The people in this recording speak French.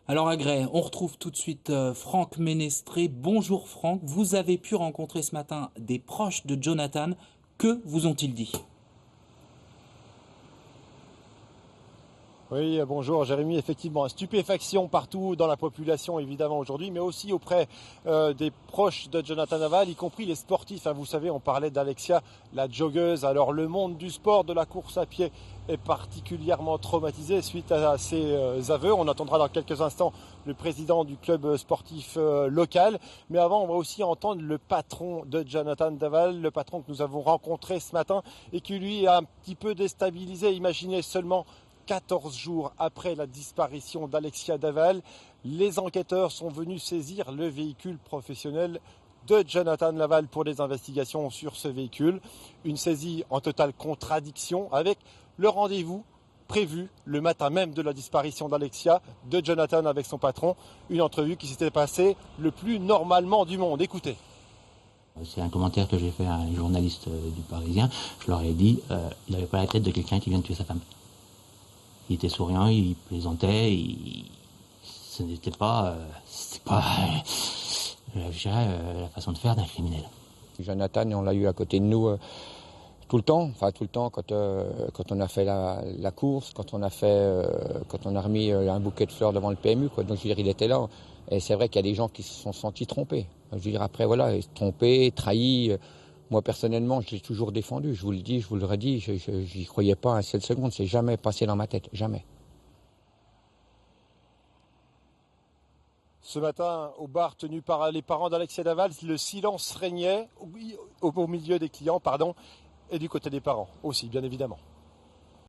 Alors Agrès, on retrouve tout de suite Franck Ménestré. Bonjour Franck, vous avez pu rencontrer ce matin des proches de Jonathan. Que vous ont-ils dit? Oui, bonjour Jérémy. Effectivement, stupéfaction partout dans la population évidemment aujourd'hui, mais aussi auprès des proches de Jonathan Daval, y compris les sportifs. Vous savez, on parlait d'Alexia, la joggeuse. Alors le monde du sport, de la course à pied est particulièrement traumatisé suite à ces aveux. On attendra dans quelques instants le président du club sportif local. Mais avant, on va aussi entendre le patron de Jonathan Daval, le patron que nous avons rencontré ce matin et qui lui est un petit peu déstabilisé. Imaginez seulement 14 jours après la disparition d'Alexia Daval, les enquêteurs sont venus saisir le véhicule professionnel de Jonathan Daval pour des investigations sur ce véhicule. Une saisie en totale contradiction avec le rendez-vous prévu le matin même de la disparition d'Alexia, de Jonathan avec son patron. Une entrevue qui s'était passée le plus normalement du monde. Écoutez. C'est un commentaire que j'ai fait à un journaliste du Parisien. Je leur ai dit, il n'avait pas la tête de quelqu'un qui vient de tuer sa femme. Il était souriant, il plaisantait, ce n'était pas, je dirais, la façon de faire d'un criminel. Jonathan, on l'a eu à côté de nous tout le temps, quand on a fait la course, quand on a remis un bouquet de fleurs devant le PMU, quoi. Donc je veux dire, il était là. Et c'est vrai qu'il y a des gens qui se sont sentis trompés. Je veux dire, après voilà, trompés, trahis. Moi, personnellement, je l'ai toujours défendu. Je vous le dis, je vous le redis, je n'y croyais pas un seul seconde. C'est jamais passé dans ma tête, jamais. Ce matin, au bar tenu par les parents d'Alexia Daval, le silence régnait au milieu des clients, et du côté des parents aussi, bien évidemment.